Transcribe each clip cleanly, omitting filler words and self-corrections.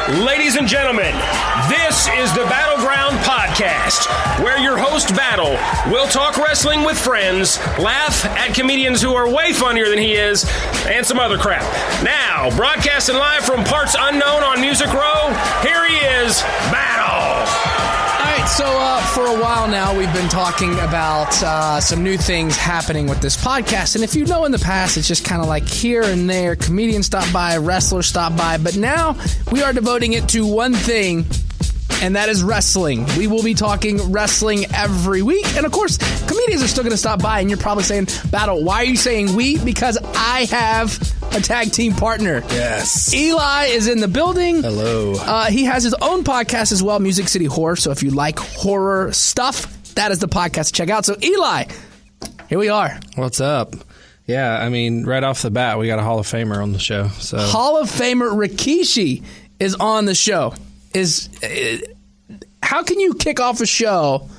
Ladies and gentlemen, this is the Battleground podcast, where your host, Battle, will talk wrestling with friends, laugh at comedians who are way funnier than he is, and some other crap. Now, broadcasting live from parts unknown on Music Row, here he is, Battle. So for a while now, we've been talking about some new things happening with this podcast. And if you know in the past, it's just kind of like here and there, comedians stop by, wrestlers stop by. But now we are devoting it to one thing, and that is wrestling. We will be talking wrestling every week. And of course, comedians are still going to stop by. And you're probably saying, Battle, why are you saying we? Because I have a tag team partner. Yes. Eli is in the building. Hello. He has his own podcast as well, Music City Horror. So if you like horror stuff, that is the podcast to check out. So Eli, here we are. What's up? Yeah, I mean, right off the bat, we got a Hall of Famer on the show. So Hall of Famer Rikishi is on the show. How can you kick off a show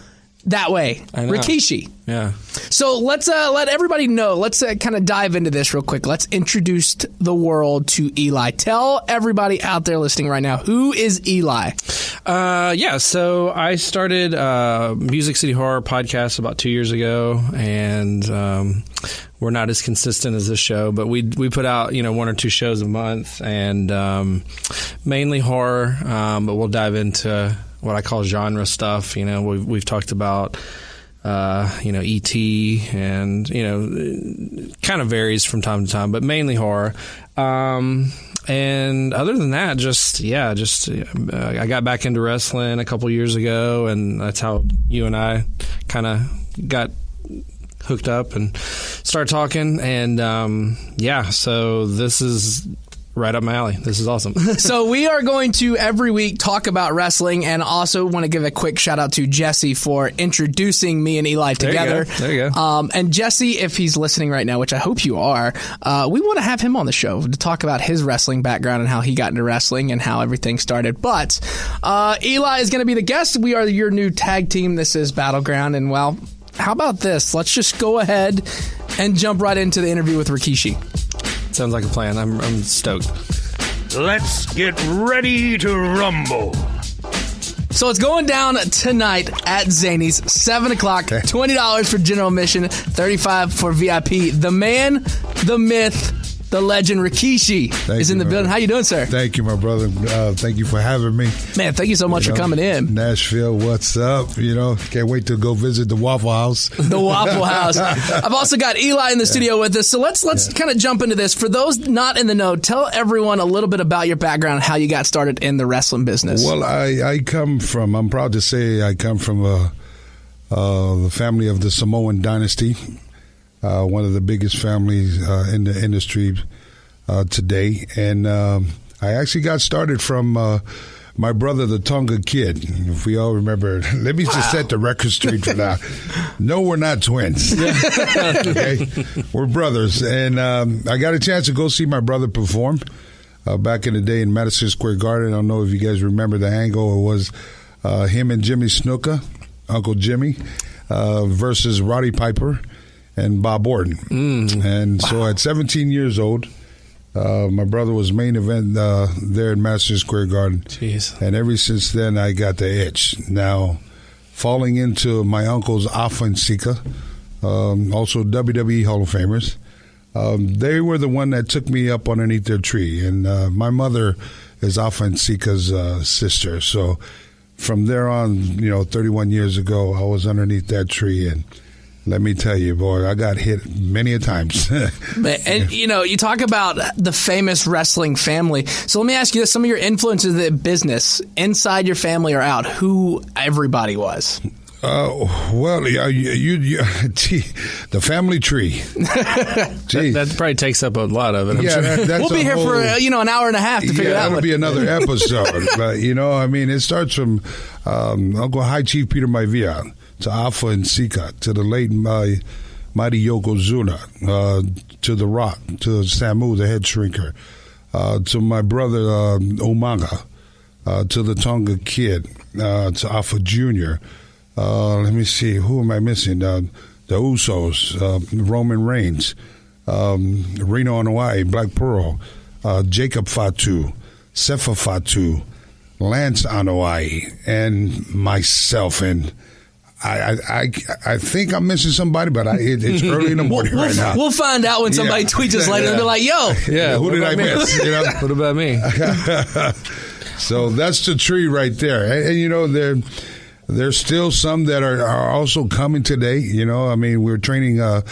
that way? I know. Rikishi. Yeah. So let's let everybody know. Let's kind of dive into this real quick. Let's introduce the world to Eli. Tell everybody out there listening right now, who is Eli? So I started Music City Horror podcast about 2 years ago, and we're not as consistent as this show, but we put out, one or two shows a month, and mainly horror, but we'll dive into what I call genre stuff. We've talked about E.T. and, kind of varies from time to time, but mainly horror. And other than that, I got back into wrestling a couple years ago, and that's how you and I kind of got hooked up and started talking. And, so this is right up my alley. This is awesome. So we are going to every week talk about wrestling, and also want to give a quick shout out to Jesse for introducing me and Eli together. There you go. And Jesse, if he's listening right now, which I hope you are, we want to have him on the show to talk about his wrestling background and how he got into wrestling and how everything started. But Eli is going to be the guest. We are your new tag team. This is Battleground. And well, how about this? Let's just go ahead and jump right into the interview with Rikishi. Sounds like a plan. I'm stoked. Let's get ready to rumble. So it's going down tonight at Zanies, 7 o'clock, $20 for general admission, $35 for VIP. The man, the myth, the legend, Rikishi is in the building. How you doing, sir? Thank you, my brother. Thank you for having me. Man, thank you so much for coming in. Nashville, what's up? Can't wait to go visit the Waffle House. The Waffle House. I've also got Eli in the studio with us. So let's kind of jump into this. For those not in the know, tell everyone a little bit about your background and how you got started in the wrestling business. Well, I'm proud to say I come from the family of the Samoan dynasty. One of the biggest families in the industry today. And I actually got started from my brother, the Tonga Kid. If we all remember, let me just set the record straight for now. No, we're not twins. Okay? We're brothers. And I got a chance to go see my brother perform back in the day in Madison Square Garden. I don't know if you guys remember the angle. It was him and Jimmy Snuka, Uncle Jimmy, versus Roddy Piper and Bob Orton. And so at 17 years old, my brother was main event there in Madison Square Garden. Jeez. And ever since then, I got the itch. Now, falling into my uncles, Afa and Sika, also WWE Hall of Famers, they were the one that took me up underneath their tree. And my mother is Afa and Sika's sister. So from there on, 31 years ago, I was underneath that tree, and let me tell you, boy, I got hit many a times. And, you talk about the famous wrestling family. So let me ask you this. Some of your influences in business, inside your family or out, who everybody was? The family tree. That probably takes up a lot of it. I'm sure. We'll be here for an hour and a half to figure that out. That'll be another episode. But it starts from Uncle High Chief Peter Maivia to Afa and Sika, to the late mighty Yokozuna, to The Rock, to Samu, the head shrinker, to my brother Umaga, to the Tonga Kid, to Afa Jr., let me see, who am I missing? The Usos, Roman Reigns, Reno Hawaii, Black Pearl, Jacob Fatu, Sefa Fatu, Lance Anoa'i, and myself, and I think I'm missing somebody, but it's early in the morning right now. We'll find out when somebody tweets us later and be like, yo. Yeah, who did I miss? You know? What about me? So that's the tree right there. And you know, there's still some that are also coming today. You know, I mean, we're training out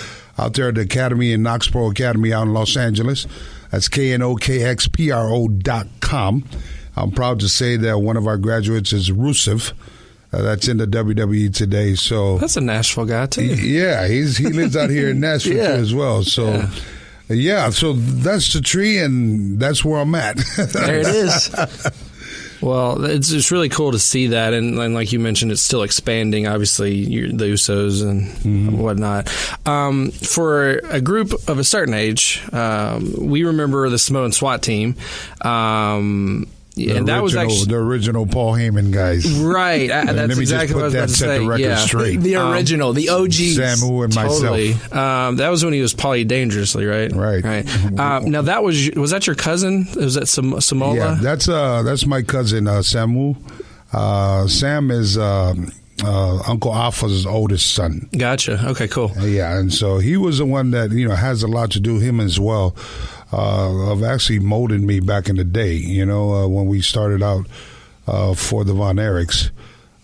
there at the Academy in Knoxboro Academy out in Los Angeles. That's knokxpro.com. I'm proud to say that one of our graduates is Rusev. That's in the WWE today. So that's a Nashville guy too. Yeah, he lives out here in Nashville too as well. So so that's the tree, and that's where I'm at. There it is. Well, it's really cool to see that, and like you mentioned, it's still expanding. Obviously, the Usos and whatnot. For a group of a certain age, we remember the Samoan SWAT team. That was actually the original Paul Heyman guys, right? That's exactly what I was about to say. Straight. The original, the OG, Samu and totally. myself. That was when he was Paulie Dangerously, right? Right. Now that was that your cousin? Was that Samoa? Yeah, that's my cousin Samu. Sam is Uncle Alpha's oldest son. Gotcha. Okay, cool. Yeah, and so he was the one that has a lot to do him as well. Of actually molded me back in the day, when we started out for the Von Erichs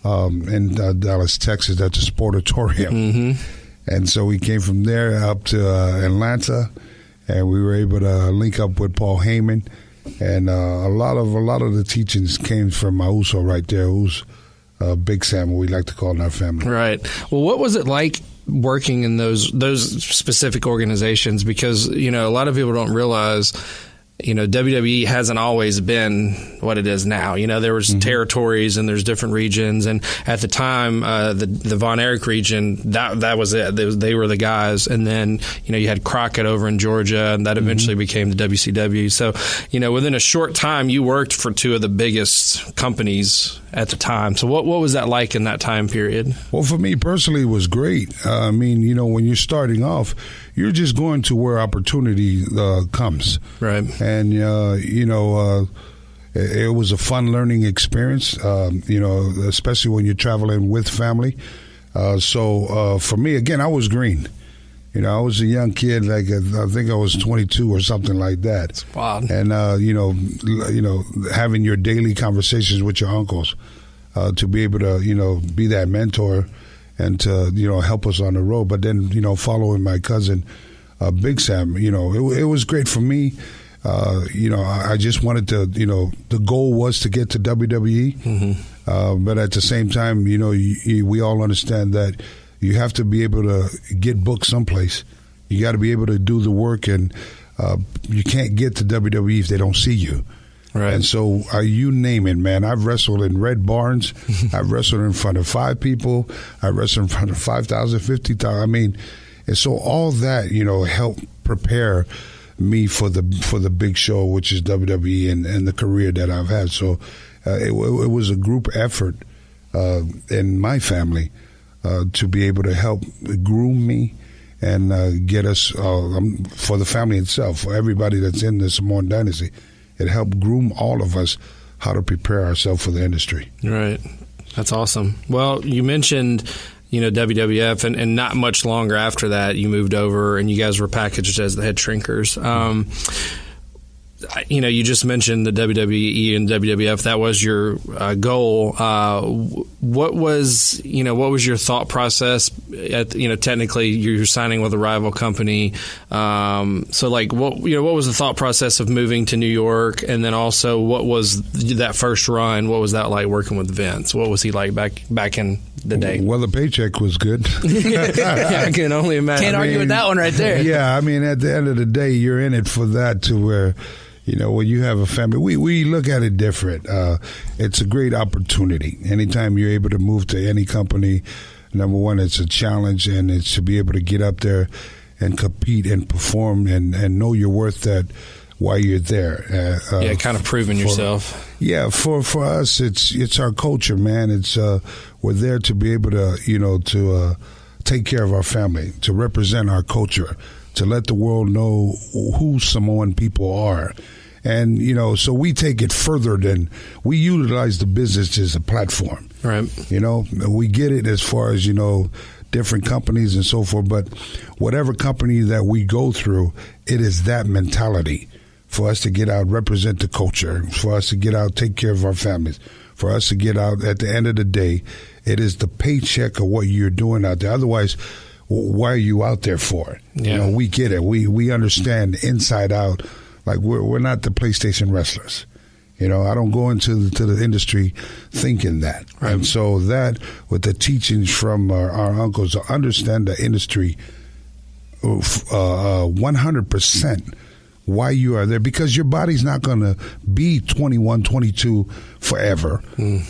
in Dallas, Texas, at the Sportatorium. Mm-hmm. And so we came from there up to Atlanta, and we were able to link up with Paul Heyman. And a lot of the teachings came from my Uso right there, who's Big Sam, what we like to call in our family. Right. Well, what was it like working in those specific organizations? Because a lot of people don't realize WWE hasn't always been what it is now. There was territories and there's different regions, and at the time the Von Erich region, that was it. They were the guys, and then you had Crockett over in Georgia, and that eventually became the WCW. So within a short time you worked for two of the biggest companies at the time. So what was that like in that time period? Well, for me personally, it was great. I mean, when you're starting off, you're just going to where opportunity comes. Right. And, it was a fun learning experience, especially when you're traveling with family. So for me, again, I was green. I was a young kid, like I think I was 22 or something like that. That's wild. And, having your daily conversations with your uncles to be able to, be that mentor and to, help us on the road. But then, following my cousin, Big Sam, it was great for me. I just wanted to, the goal was to get to WWE. Mm-hmm. But at the same time, we all understand that you have to be able to get booked someplace. You got to be able to do the work, and you can't get to WWE if they don't see you. Right. And so you name it, man. I've wrestled in Red Barns. I've wrestled in front of 5 people. I wrestled in front of 5,000, 50,000. I mean, and so all that, helped prepare me for the big show, which is WWE, and the career that I've had. So it was a group effort in my family to be able to help groom me and get us, for the family itself, for everybody that's in the Samoan dynasty. It helped groom all of us how to prepare ourselves for the industry. Right. That's awesome. Well, you mentioned, WWF, and not much longer after that, you moved over and you guys were packaged as the Head Shrinkers. You just mentioned the WWE and WWF. That was your goal. What was your thought process? Technically, you're signing with a rival company. So, what was the thought process of moving to New York? And then also, what was that first run? What was that like working with Vince? What was he like back in the day? Well, the paycheck was good. I can only imagine. Can't argue with that one right there. Yeah, I mean, at the end of the day, you're in it for that, to where, when you have a family, we look at it different. It's a great opportunity. Anytime you're able to move to any company, number one, it's a challenge, and it's to be able to get up there and compete and perform and know your worth that while you're there. Kind of proving yourself. Yeah, for us, it's our culture, man. It's we're there to be able to, to take care of our family, to represent our culture, to let the world know who Samoan people are. And, so we take it further than we utilize the business as a platform. Right. We get it as far as, different companies and so forth. But whatever company that we go through, it is that mentality for us to get out, represent the culture, for us to get out, take care of our families, for us to get out at the end of the day. It is the paycheck of what you're doing out there. Otherwise, why are you out there for? Yeah. We get it. We understand inside out. Like we're not the PlayStation wrestlers. I don't go into the industry thinking that. Right. And so that, with the teachings from our uncles, understand the industry 100% why you are there, because your body's not going to be 21, 22 forever.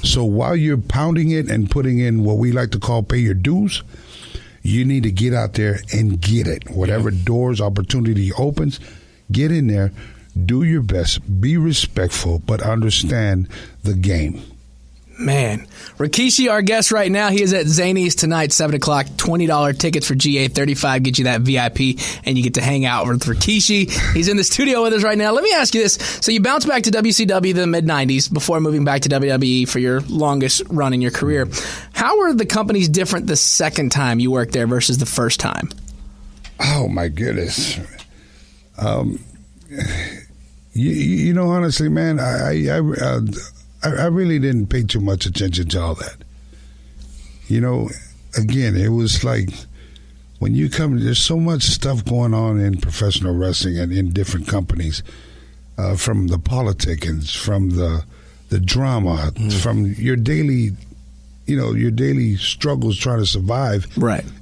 So while you're pounding it and putting in what we like to call pay your dues, you need to get out there and get it. Whatever doors, opportunity opens, get in there. Do your best, be respectful, but understand the game. Man, Rikishi, our guest right now, he is at Zanies tonight, 7 o'clock, $20 tickets for GA, $35 get you that VIP, and you get to hang out with Rikishi. He's in the studio with us right now. Let me ask you this. So you bounced back to WCW the mid-90s before moving back to WWE for your longest run in your career. How were the companies different the second time you worked there versus the first time? Oh, my goodness. Honestly, man, I really didn't pay too much attention to all that. Again, it was like when you come, there's so much stuff going on in professional wrestling and in different companies, from the politicking, from the drama, from your daily, your daily struggles trying to survive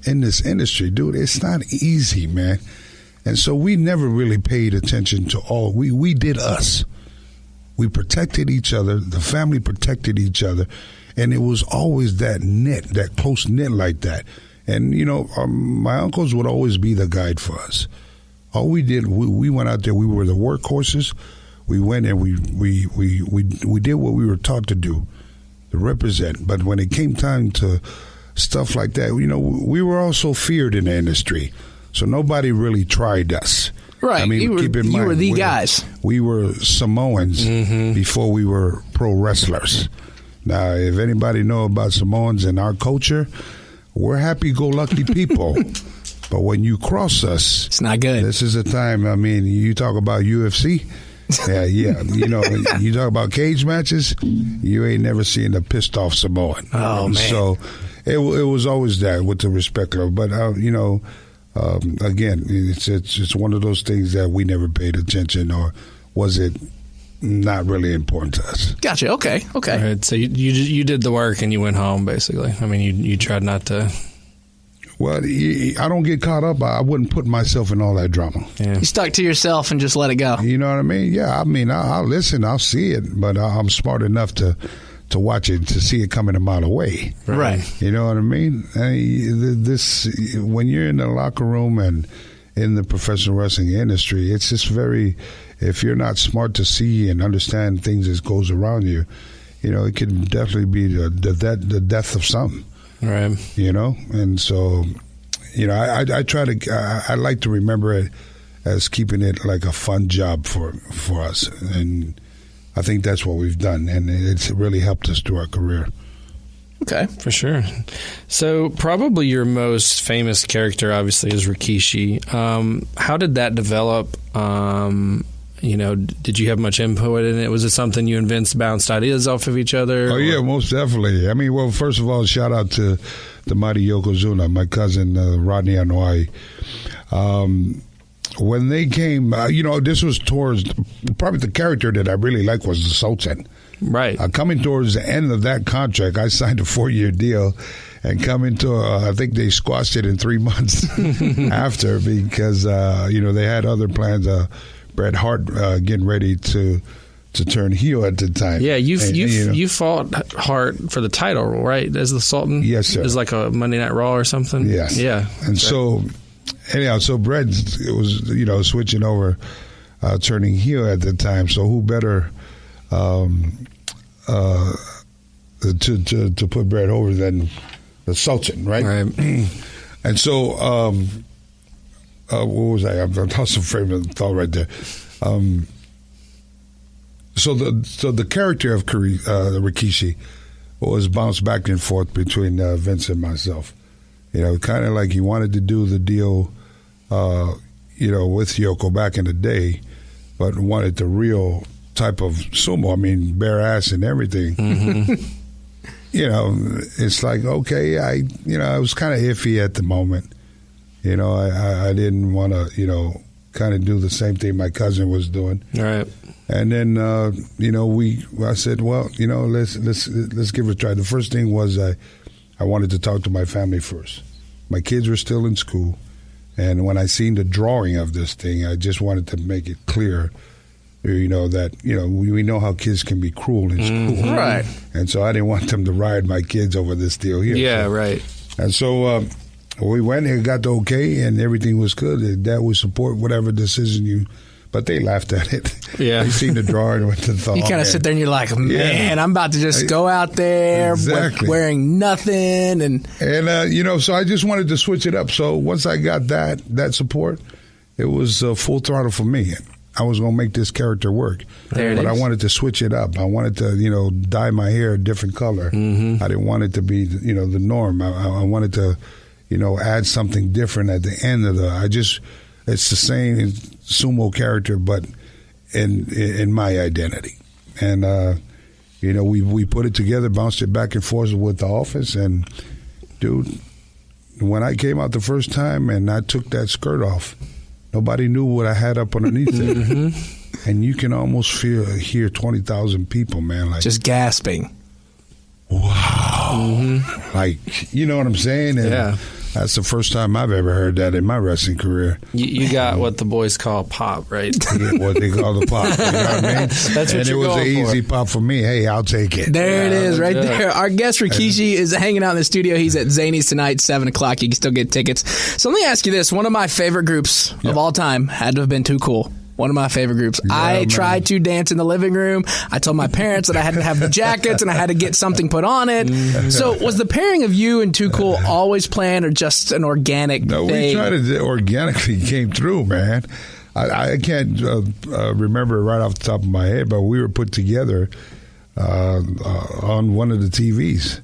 in this industry. Dude, it's not easy, man. And so we never really paid attention to all. We did us. We protected each other. The family protected each other. And it was always that knit, that close knit like that. And, my uncles would always be the guide for us. All we did, we went out there. We were the workhorses. We went and we did what we were taught to do, to represent. But when it came time to stuff like that, we were also feared in the industry. So nobody really tried us. Right. I mean, keep in mind, you were the guys. We were Samoans before we were pro wrestlers. Now, if anybody know about Samoans and our culture, we're happy-go-lucky people. But when you cross us, it's not good. This is a time, I mean, you talk about UFC. Yeah. You talk about cage matches, you ain't never seen a pissed-off Samoan. Oh, man. So it was always that with the respect of, but, again, it's one of those things that we never paid attention, or was it not really important to us. Gotcha. Okay. All right, so you did the work and you went home, basically. I mean, you tried not to. Well, I don't get caught up. I wouldn't put myself in all that drama. Yeah. You stuck to yourself and just let it go. You know what I mean? Yeah. I mean, I'll listen. I'll see it, but I'm smart enough to watch it, to see it coming a mile away. Right. You know what I mean? When you're in the locker room and in the professional wrestling industry, it's just if you're not smart to see and understand things that goes around you, it can definitely be the death of some. Right. And so, I try to, I like to remember it as keeping it like a fun job for us. And I think that's what we've done, and it's really helped us through our career. Okay, for sure. So probably your most famous character, obviously, is Rikishi. How did that develop? Did you have much input in it? Was it something you and Vince bounced ideas off of each other? Oh, yeah, most definitely. I mean, well, first of all, shout out to the mighty Yokozuna, my cousin Rodney Anoa'i. When they came, this was towards, probably the character that I really liked was the Sultan. Right. Coming towards the end of that contract, I signed a 4-year deal, and coming to, I think they squashed it in 3 months after, because, they had other plans. Bret Hart getting ready to turn heel at the time. Yeah, you fought Hart for the title, right, as the Sultan? Yes, sir. It was like a Monday Night Raw or something? Yes. Yeah. And so, anyhow, Bret was, switching over, turning heel at the time. So who better to put Bret over than the Sultan, right? Right. And so, what was I? I'm tossing frame of thought right there. So the character of Rikishi was bounced back and forth between Vince and myself. Kind of like he wanted to do the deal, with Yoko back in the day, but wanted the real type of sumo. I mean, bare ass and everything. Mm-hmm. It's like, okay, I was kind of iffy at the moment. I didn't want to, kind of do the same thing my cousin was doing. Right. And then, I said, well, let's give it a try. The first thing was I wanted to talk to my family first. My kids were still in school. And when I seen the drawing of this thing, I just wanted to make it clear, that, we know how kids can be cruel in school. Mm-hmm. Right. And so I didn't want them to ride my kids over this deal here. Yeah, right. And so we went and got the okay, and everything was good. Dad would support whatever decision but they laughed at it. Yeah. They seen the drawing and went to the thought. You kind of sit there and you're like, man, I'm about to just go out there wearing nothing. And so I just wanted to switch it up. So once I got that support, it was full throttle for me. I was going to make this character work. But I wanted to switch it up. I wanted to, dye my hair a different color. Mm-hmm. I didn't want it to be, the norm. I wanted to, add something different at the end of it's the same sumo character, but in my identity. And, we put it together, bounced it back and forth with the office. And, dude, when I came out the first time and I took that skirt off, nobody knew what I had up underneath it. Mm-hmm. And you can almost hear 20,000 people, man. Like, just gasping. Wow. Mm-hmm. Like, you know what I'm saying? And yeah. That's the first time I've ever heard that in my wrestling career. You got what the boys call pop, right? Yeah, what they call the pop. You know what I mean? That's what and it was an easy pop for me. Hey, I'll take it. There it is, right there. Our guest Rikishi is hanging out in the studio. He's at Zanies tonight, 7 o'clock. You can still get tickets. So let me ask you this. One of my favorite groups of all time had to have been Too Cool. One of my favorite groups. Yeah, I tried to dance in the living room. I told my parents that I had to have the jackets and I had to get something put on it. So was the pairing of you and Too Cool always planned or just an organic thing? We tried to organically came through, man. I can't remember right off the top of my head, but we were put together on one of the TVs.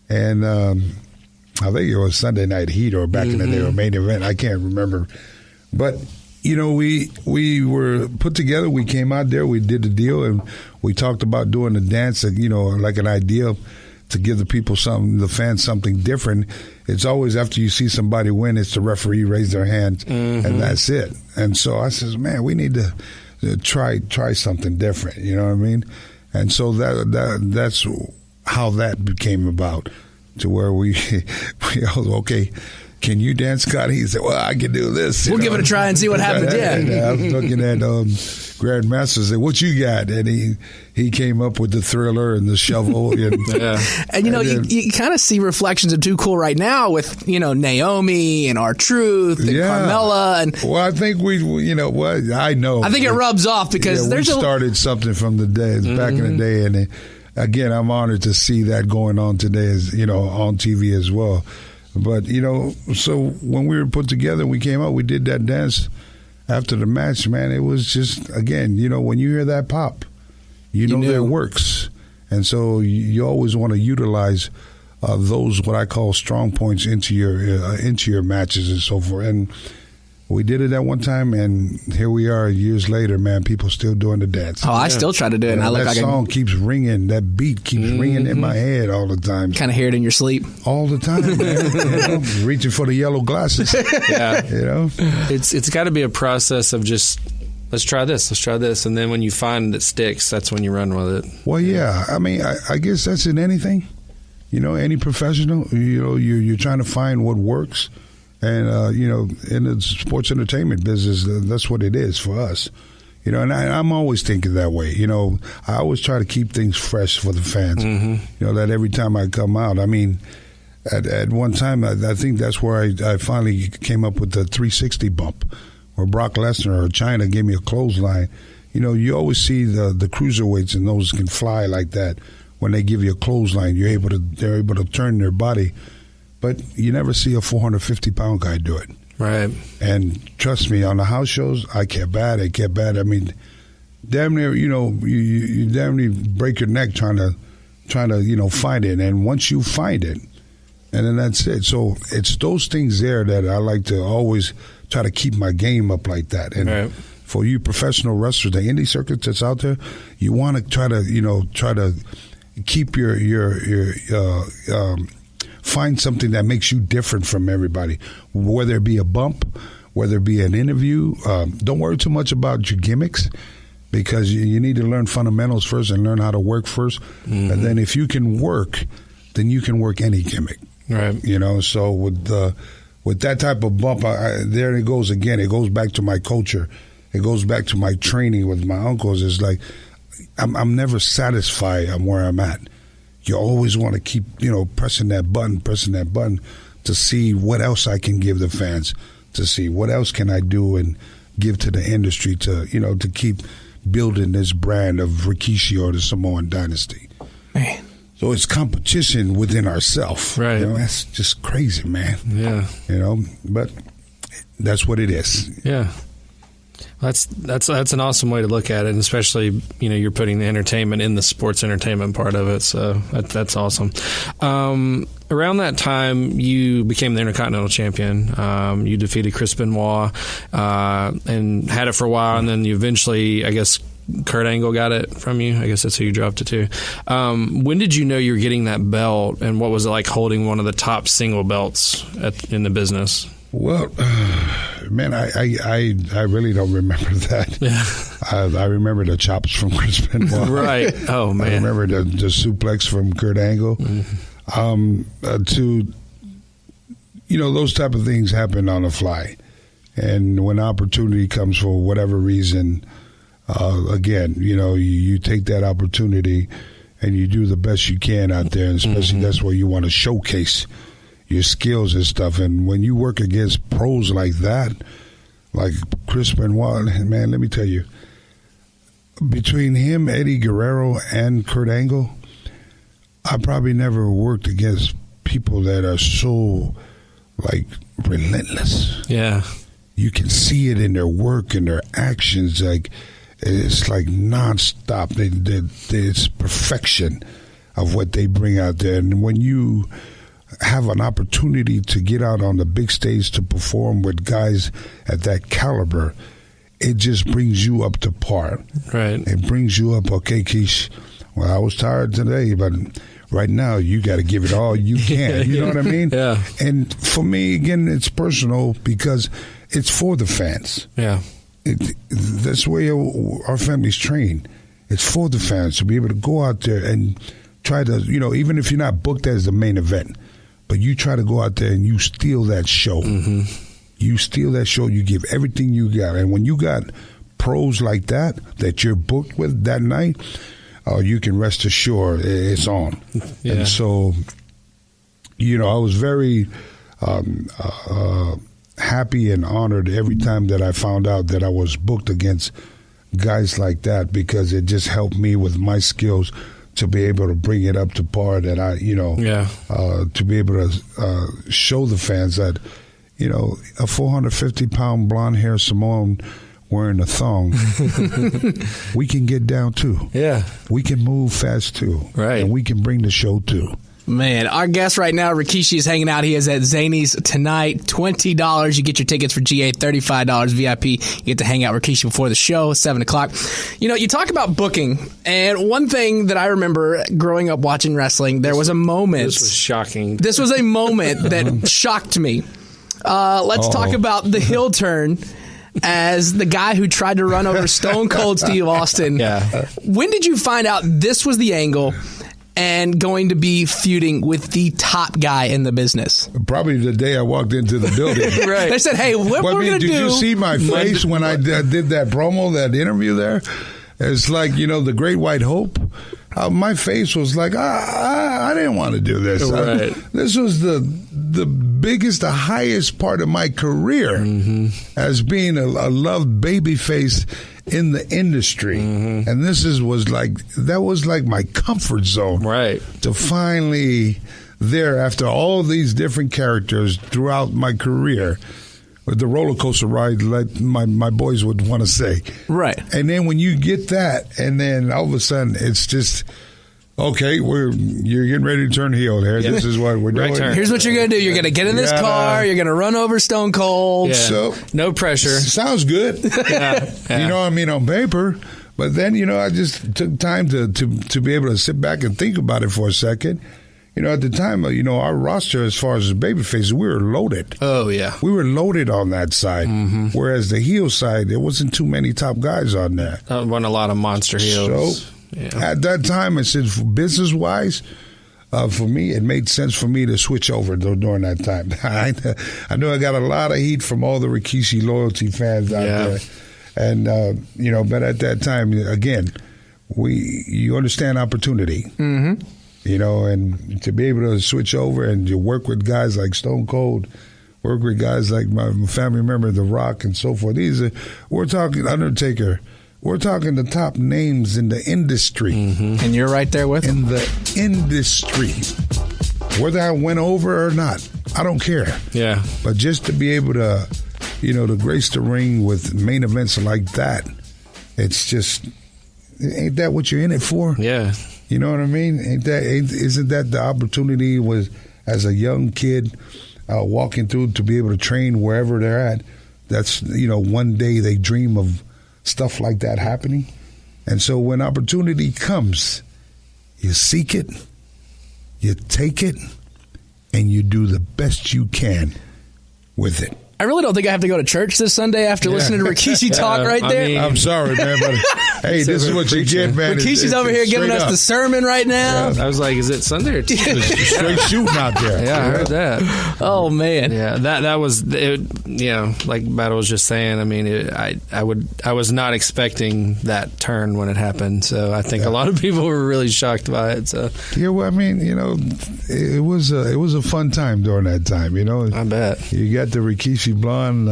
And I think it was Sunday Night Heat or back in the day or Main Event. I can't remember. But we were put together. We came out there. We did the deal, and we talked about doing the dance. Like an idea to give the fans something different. It's always after you see somebody win, it's the referee raise their hand, and that's it. And so I says, man, we need to try something different. You know what I mean? And so that's how that came about, to where we okay. Can you dance, Scotty? He said, well, I can do this. We'll give it a try and see what happens. Yeah. I was looking at Grandmaster and said, what you got? And he came up with the Thriller and the shovel. And you kind of see reflections of Too Cool right now with, Naomi and R-Truth and Carmella. And well, I think I know. I think it rubs off because we started something from the days back in the day. And again, I'm honored to see that going on today, as on TV as well. But, so when we were put together, we came out, we did that dance after the match, man. It was just, again, when you hear that pop, you know that it works. And so you always want to utilize those, what I call strong points, into your matches and so forth. And we did it at one time, and here we are years later, man. People still doing the dance. Oh, I still try to do it. And I look that song keeps ringing. That beat keeps ringing in my head all the time. Kind of hear it in your sleep. All the time, man. Reaching for the yellow glasses. Yeah. It's got to be a process of just, let's try this. And then when you find it sticks, that's when you run with it. Well, yeah. I mean, I guess that's in anything. Any professional, you're trying to find what works. And, in the sports entertainment business, that's what it is for us. And I'm always thinking that way. I always try to keep things fresh for the fans. That every time I come out, I mean, at one time, I think that's where I finally came up with the 360 bump, where Brock Lesnar or China gave me a clothesline. You always see the cruiserweights and those can fly like that. When they give you a clothesline, they're able to turn their body. But you never see a 450-pound guy do it. Right. And trust me, on the house shows, I kept bad. I mean, damn near, you damn near break your neck trying to, find it. And once you find it, and then that's it. So it's those things there that I like to always try to keep my game up like that. And for you professional wrestlers, the indie circuit that's out there, you want to try to keep your find something that makes you different from everybody, whether it be a bump, whether it be an interview. Don't worry too much about your gimmicks, because you need to learn fundamentals first and learn how to work first. Mm-hmm. And then if you can work, then you can work any gimmick. Right. So with that type of bump, there it goes again. It goes back to my culture. It goes back to my training with my uncles. It's like I'm never satisfied on where I'm at. You always want to keep, pressing that button to see what else I can give the fans, to see what else can I do and give to the industry to keep building this brand of Rikishi or the Samoan Dynasty. Man. So it's competition within ourselves. Right. That's just crazy, man. Yeah. But that's what it is. Yeah. That's an awesome way to look at it, and especially, you're putting the entertainment in the sports entertainment part of it, so that's awesome. Around that time, you became the Intercontinental Champion. You defeated Chris Benoit and had it for a while, and then you eventually, I guess, Kurt Angle got it from you. I guess that's who you dropped it to. When did you know you were getting that belt, and what was it like holding one of the top single belts in the business? Well, man, I really don't remember that. Yeah. I remember the chops from Chris Benoit. Right. Oh, man. I remember the suplex from Kurt Angle. Mm-hmm. Those type of things happen on the fly. And when opportunity comes for whatever reason, again, you take that opportunity and you do the best you can out there. And especially that's where you want to showcase your skills and stuff. And when you work against pros like that, like Chris Benoit, man, let me tell you, between him, Eddie Guerrero, and Kurt Angle, I probably never worked against people that are so, relentless. Yeah. You can see it in their work and their actions. It's nonstop. It's perfection of what they bring out there. And when you have an opportunity to get out on the big stage to perform with guys at that caliber, it just brings you up to par. Right. It brings you up, okay, Keish, well, I was tired today, but right now you got to give it all you can. You know what I mean? Yeah. And for me, again, it's personal because it's for the fans. Yeah. That's the way our family's trained. It's for the fans to be able to go out there and try to, even if you're not booked as the main event, but you try to go out there and you steal that show. Mm-hmm. You steal that show. You give everything you got. And when you got pros like that you're booked with that night, you can rest assured it's on. Yeah. And so, I was very happy and honored every time that I found out that I was booked against guys like that, because it just helped me with my skills to be able to bring it up to par, that to be able to show the fans that, a 450-pound blonde-haired Samoan wearing a thong, we can get down too. Yeah. We can move fast too. Right. And we can bring the show too. Man, our guest right now, Rikishi, is hanging out. He is at Zanies tonight. $20. You get your tickets for GA. $35 VIP. You get to hang out with Rikishi before the show, 7 o'clock. You talk about booking, and one thing that I remember growing up watching wrestling, there was a moment. This was shocking. This was a moment that shocked me. Let's talk about the heel turn as the guy who tried to run over Stone Cold Steve Austin. Yeah. When did you find out this was the angle and going to be feuding with the top guy in the business? Probably the day I walked into the building. Right. They said, hey, what we're going to do... Did you see my face when I did that promo, that interview there? It's like, the Great White Hope. My face was like, I didn't want to do this. Right. This was the biggest, the highest part of my career as being a loved baby face in the industry. And that was like my comfort zone. Right. To finally, after all these different characters throughout my career, the roller coaster ride, like my boys would want to say. Right. And then when you get that, and then all of a sudden it's just, okay, you're getting ready to turn heel there. This is what we're doing. Here's what you're going to do. You're going to get in this car. You're going to run over Stone Cold. Yeah. So no pressure. Sounds good. Yeah. You know what I mean, on paper. But then, I just took time to be able to sit back and think about it for a second. At the time, our roster as far as the baby faces, we were loaded. Oh, yeah. We were loaded on that side. Mm-hmm. Whereas the heel side, there wasn't too many top guys on there. Wasn't a lot of monster heels. So at that time, I said, business-wise, for me, it made sense for me to switch over during that time. I know I got a lot of heat from all the Rikishi loyalty fans out there. And, but at that time, again, you understand opportunity. Mm-hmm. And to be able to switch over and to work with guys like Stone Cold, work with guys like my family member, The Rock, and so forth. We're talking Undertaker. We're talking the top names in the industry. Mm-hmm. And you're right there with them. In the industry. Whether I went over or not, I don't care. Yeah. But just to be able to, to grace the ring with main events like that, it's just, ain't that what you're in it for? Yeah. You know what I mean? Isn't that the opportunity was as a young kid walking through to be able to train wherever they're at? That's, one day they dream of stuff like that happening. And so when opportunity comes, you seek it, you take it, and you do the best you can with it. I really don't think I have to go to church this Sunday after listening to Rikishi talk right there. I'm sorry, man, but hey, this is what you get, man. Rikishi's over here giving us the sermon right now. Yeah. I was like, is it Sunday or Tuesday? Straight shooting out there. Yeah, I heard that. Oh, man. Yeah, that was it. Like Battle was just saying. I mean, I was not expecting that turn when it happened. So I think a lot of people were really shocked by it. So yeah, well, I mean, it was a fun time during that time. I bet you got the Rikishi blonde,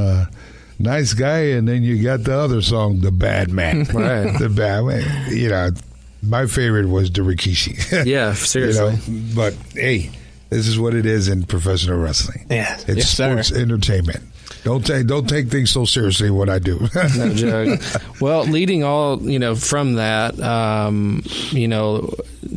nice guy, and then you got the other song, The Bad Man. Right. The Bad Man. My favorite was the Rikishi. Yeah, seriously. But hey, this is what it is in professional wrestling. Yeah, it's sports entertainment. Don't take things so seriously what I do. No joke. Well, leading all, from that,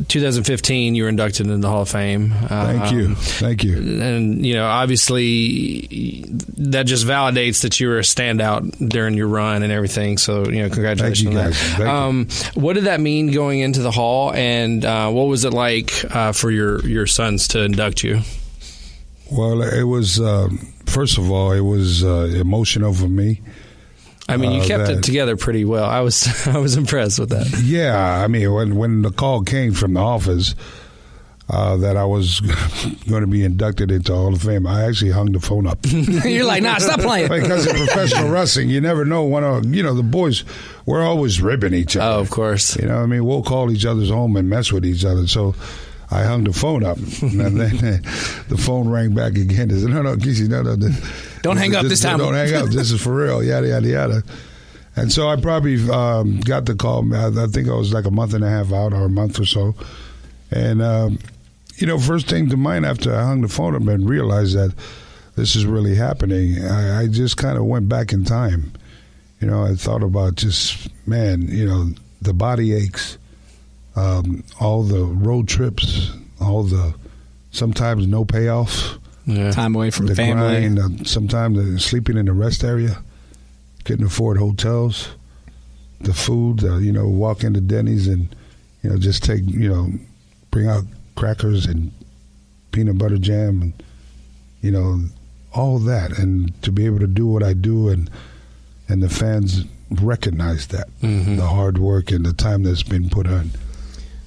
2015, you were inducted into the Hall of Fame. Thank you. And, obviously that just validates that you were a standout during your run and everything. So, congratulations on that. Thank you. What did that mean going into the Hall, and what was it like for your sons to induct you? Well, it was, first of all, it was emotional for me. I mean, you kept it together pretty well. I was impressed with that. Yeah, I mean, when the call came from the office that I was going to be inducted into Hall of Fame, I actually hung the phone up. You're like, nah, stop playing. Because in professional wrestling, you never know when the boys, we're always ribbing each other. Oh, of course. We'll call each other's home and mess with each other. So I hung the phone up, and then the phone rang back again. I said, no, Kishi, no. Don't hang up this time. Don't hang up. This is for real, yada, yada, yada. And so I probably got the call. I think I was like a month and a half out or a month or so. And, first thing to mind after I hung the phone up and realized that this is really happening, I just kind of went back in time. I thought about just, man, the body aches. All the road trips, sometimes no payoff. Yeah. Time away from the family. Grind, sometimes sleeping in the rest area, couldn't afford hotels, the food, walk into Denny's and, just bring out crackers and peanut butter jam and, all that. And to be able to do what I do and the fans recognize that, the hard work and the time that's been put on.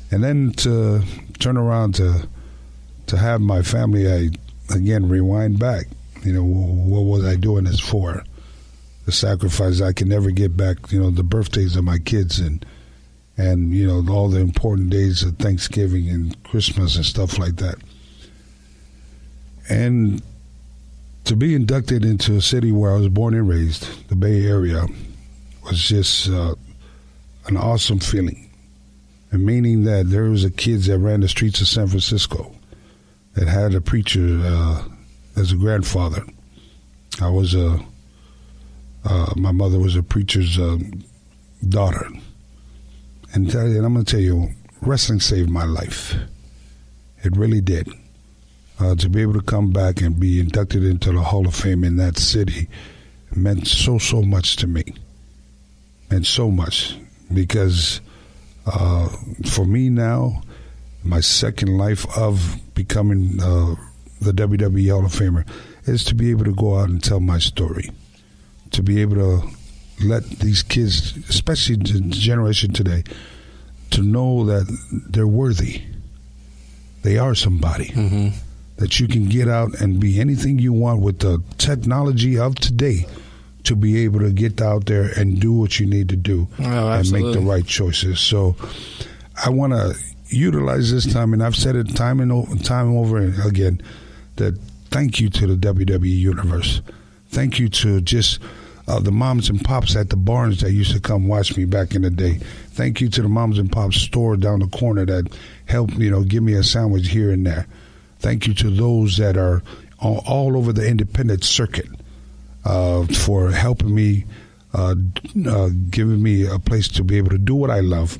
And then to turn around to have my family, again, rewind back. What was I doing this for? The sacrifice I can never get back, the birthdays of my kids and all the important days of Thanksgiving and Christmas and stuff like that. And to be inducted into a city where I was born and raised, the Bay Area, was just an awesome feeling. And meaning that there was kids that ran the streets of San Francisco that had a preacher as a grandfather. I was a My mother was a preacher's daughter. And I'm going to tell you, wrestling saved my life. It really did. To be able to come back and be inducted into the Hall of Fame in that city meant so much to me. Meant so much. Because for me now, my second life of becoming the WWE Hall of Famer is to be able to go out and tell my story. To be able to let these kids, especially the generation today, to know that they're worthy. They are somebody. Mm-hmm. That you can get out and be anything you want with the technology of today to be able to get out there and do what you need to do and make the right choices. So I want to utilize this time, and I've said it time and over again, that thank you to the WWE Universe. Thank you to just the moms and pops at the barns that used to come watch me back in the day. Thank you to the moms and pops store down the corner that helped, give me a sandwich here and there. Thank you to those that are all over the independent circuit for helping me, giving me a place to be able to do what I love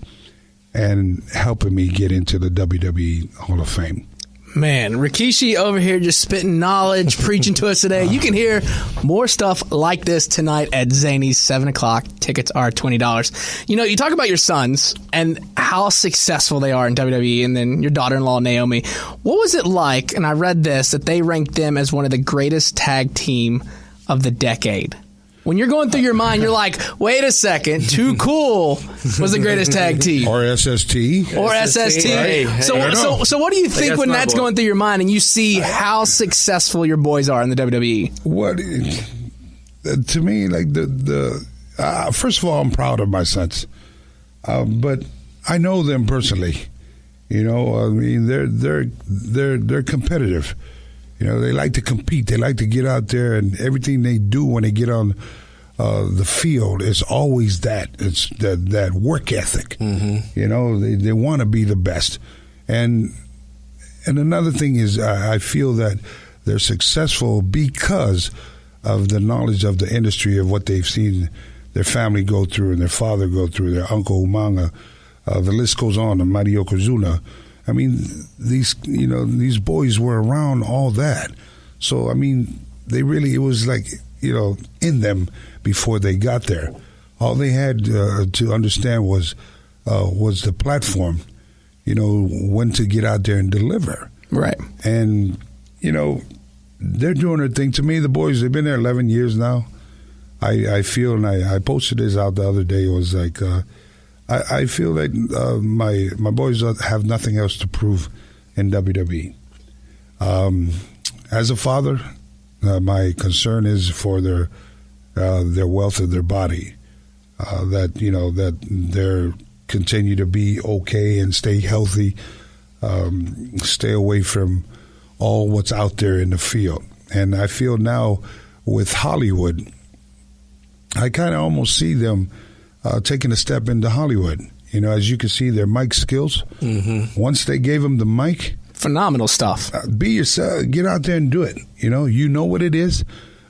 and helping me get into the WWE Hall of Fame. Man, Rikishi over here just spitting knowledge, preaching to us today. You can hear more stuff like this tonight at Zanies, 7 o'clock. Tickets are $20. You talk about your sons and how successful they are in WWE, and then your daughter-in-law, Naomi. What was it like, and I read this, that they ranked them as one of the greatest tag team of the decade? When you're going through your mind, you're like, wait a second, Too Cool was the greatest tag team. Or SST. Hey, so what do you think when that's going through your mind and you see how successful your boys are in the WWE? What, to me, like first of all, I'm proud of my sons. But I know them personally. They're competitive. They like to compete. They like to get out there, and everything they do when they get on the field is always that. It's that work ethic. Mm-hmm. They want to be the best. And another thing is I feel that they're successful because of the knowledge of the industry, of what they've seen their family go through and their father go through, their uncle Umanga. The list goes on, and Mario Yokozuna. I mean, these boys were around all that. So, I mean, it was like, in them before they got there. All they had to understand was the platform, when to get out there and deliver. Right. And, they're doing their thing. To me, the boys, they've been there 11 years now. I feel, and I posted this out the other day, it was like... I feel like my boys have nothing else to prove in WWE. As a father, my concern is for their wealth of their body, that they're continue to be okay and stay healthy, stay away from all what's out there in the field. And I feel now with Hollywood, I kind of almost see them taking a step into Hollywood. As you can see, their mic skills. Mm-hmm. Once they gave them the mic, phenomenal stuff. Be yourself. Get out there and do it. You know what it is.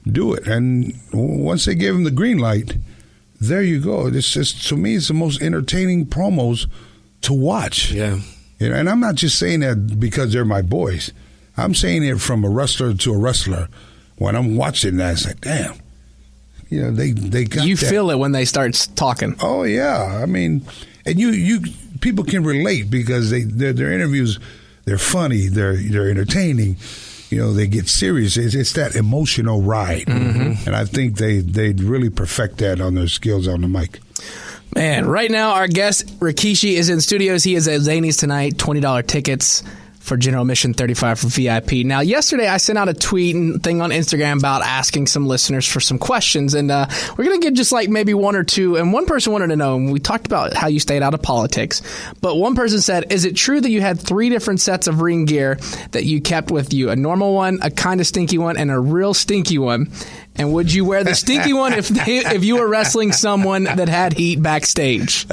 Do it. And once they gave them the green light, there you go. It's just, to me, it's the most entertaining promos to watch. Yeah. And I'm not just saying that because they're my boys. I'm saying it from a wrestler to a wrestler. When I'm watching that, it's like, damn. They got you that. feel it when they start talking. Oh yeah, I mean, and you people can relate because their interviews, they're funny, they're entertaining. They get serious. It's that emotional ride, mm-hmm. And I think they really perfect that on their skills on the mic. Man, right now our guest Rikishi is in studios. He is at Zanies tonight. $20 tickets. For general admission, $35 for VIP. Now, yesterday I sent out a tweet and thing on Instagram about asking some listeners for some questions, and we're going to give just like maybe one or two. And one person wanted to know, and we talked about how you stayed out of politics, but one person said, is it true that you had 3 different sets of ring gear that you kept with you? A normal one, a kind of stinky one, and a real stinky one? And would you wear the stinky one if you were wrestling someone that had heat backstage?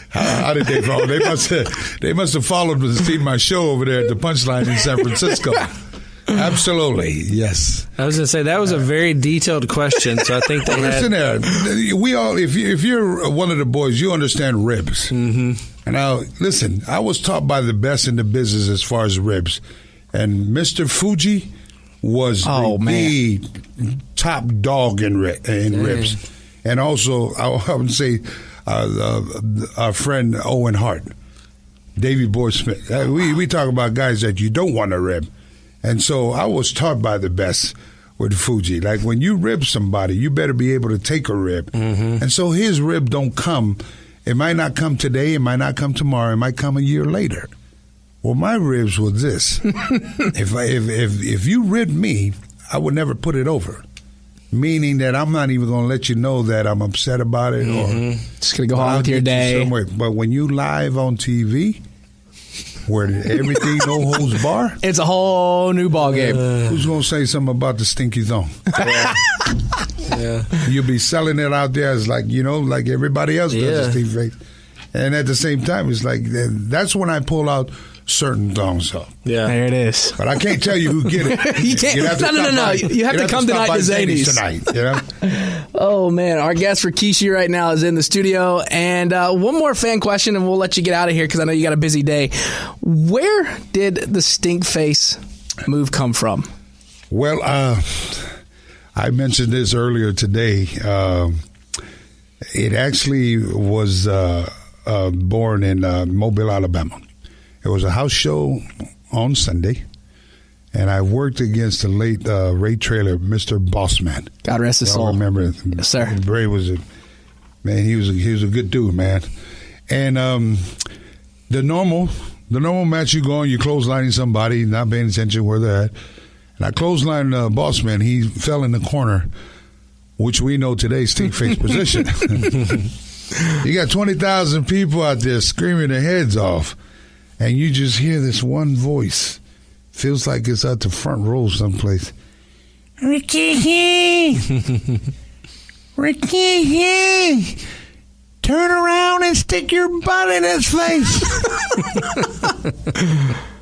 How did they follow? They must have followed and seen my show over there at the Punchline in San Francisco. Absolutely, yes. I was going to say that was a very detailed question, so I think they Listen there, we all. If you're one of the boys, you understand ribs. Mm-hmm. Now, listen, I was taught by the best in the business as far as ribs, and Mr. Fuji was the top dog in ribs, and also I would say our friend Owen Hart, Davey Boy Smith. We talk about guys that you don't want to rib. And so I was taught by the best with Fuji. Like when you rib somebody, you better be able to take a rib. Mm-hmm. And so his rib don't come. It might not come today. It might not come tomorrow. It might come a year later. Well, my ribs was this. If you ribbed me, I would never put it over. Meaning that I'm not even going to let you know that I'm upset about it. Or just going to go on with your day. But when you live on TV, where everything no holds bar, it's a whole new ball game. Who's gonna say something about the stinky thong? Yeah. You'll be selling it out there as like like everybody else does. Steve Face. And at the same time, it's like that's when I pull out certain thongs up. Yeah, there it is. But I can't tell you who get it. You can't. No. You have to come tonight to Zanies tonight. Oh man, our guest Rikishi right now is in the studio, and one more fan question, and we'll let you get out of here because I know you got a busy day. Where did the stink face move come from? Well, I mentioned this earlier today. It actually was born in Mobile, Alabama. It was a house show on Sunday, and I worked against the late Ray Traylor, Mr. Bossman. God rest his soul. I remember, yes, sir. Ray was he was a good dude, man. And the normal match, you go on, you clotheslining somebody, not paying attention where they're at. And I clotheslined Bossman. He fell in the corner, which we know today stink face position. You got 20,000 people out there screaming their heads off. And you just hear this one voice. Feels like it's at the front row someplace. Rikishi! Rikishi! Turn around and stick your butt in his face.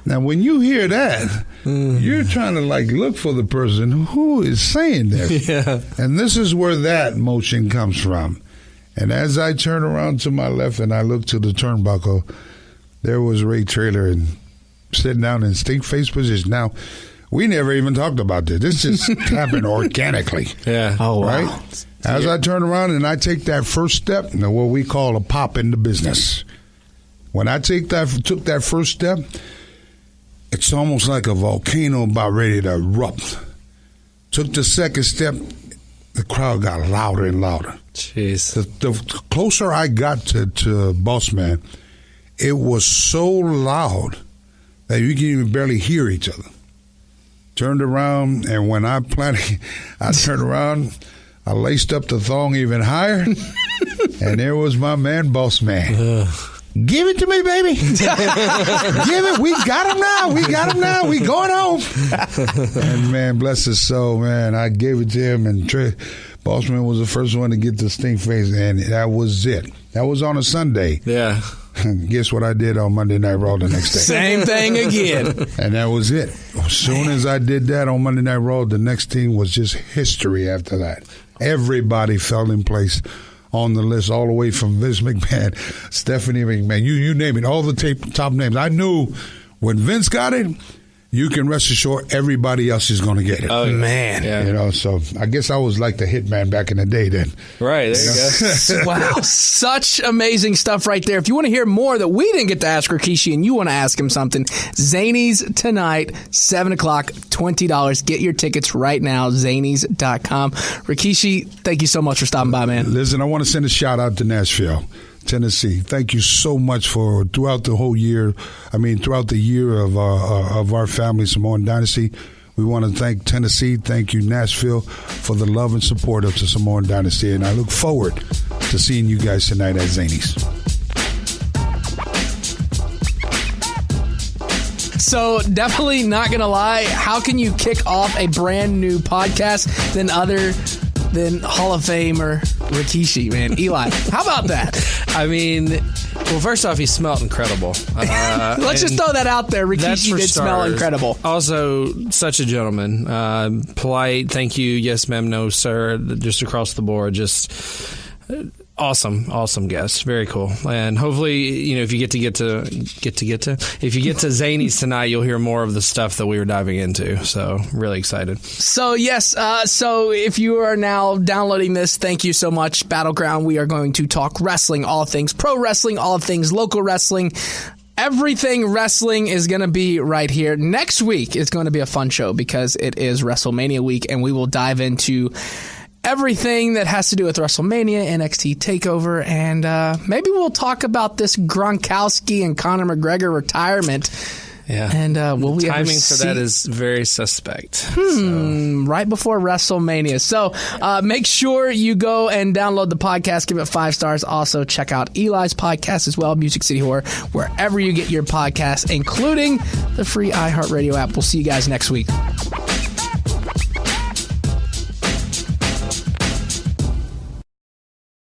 Now, when you hear that, you're trying to look for the person who is saying that. Yeah. And this is where that motion comes from. And as I turn around to my left and I look to the turnbuckle, there was Ray Traylor and sitting down in stink face position. Now, we never even talked about this. This just happened organically. Yeah. Oh, wow. Right? As I turn around and I take that first step, what we call a pop in the business. When I took that first step, it's almost like a volcano about ready to erupt. Took the second step, the crowd got louder and louder. Jeez. The closer I got to Bossman, it was so loud that you can even barely hear each other. Turned around, and when I turned around, I laced up the thong even higher, and there was my man, Bossman. Give it to me, baby. Give it. We got him now. We going home. And, man, bless his soul, man. I gave it to him, and Bossman was the first one to get the stink face, and that was it. That was on a Sunday. Yeah. Guess what I did on Monday Night Raw the next day? Same thing again. And that was it. As soon as I did that on Monday Night Raw, the next thing was just history after that. Everybody fell in place on the list, all the way from Vince McMahon, Stephanie McMahon, you name it, all the top names. I knew when Vince got it, you can rest assured everybody else is going to get it. Oh, man. Yeah. So I guess I was like the hitman back in the day then. Right, there you go. Wow, such amazing stuff right there. If you want to hear more that we didn't get to ask Rikishi and you want to ask him something, Zanies tonight, 7 o'clock, $20. Get your tickets right now, Zanies.com. Rikishi, thank you so much for stopping by, man. Listen, I want to send a shout out to Nashville, Tennessee. Thank you so much for throughout the year of our family, Samoan Dynasty. We want to thank Tennessee. Thank you, Nashville, for the love and support of the Samoan Dynasty. And I look forward to seeing you guys tonight at Zanies. So definitely not going to lie. How can you kick off a brand new podcast than Hall of Famer Rikishi, man? Eli, how about that? I mean, Well, first off, he smelled incredible. Let's just throw that out there. Rikishi did smell incredible. Also, such a gentleman. Polite, thank you, yes ma'am, no sir, just across the board. Just awesome guest. Very cool. And hopefully, if you get to Zanies tonight, you'll hear more of the stuff that we were diving into. So really excited. So yes, so if you are now downloading this, thank you so much. Battleground, we are going to talk wrestling, all things pro wrestling, all things local wrestling. Everything wrestling is going to be right here. Next week is going to be a fun show because it is WrestleMania week, and we will dive into everything that has to do with WrestleMania, NXT TakeOver, and maybe we'll talk about this Gronkowski and Conor McGregor retirement. Yeah. And will we timing for that is very suspect. Right before WrestleMania. So make sure you go and download the podcast, give it 5 stars. Also check out Eli's podcast as well, Music City Horror, wherever you get your podcasts, including the free iHeartRadio app. We'll see you guys next week.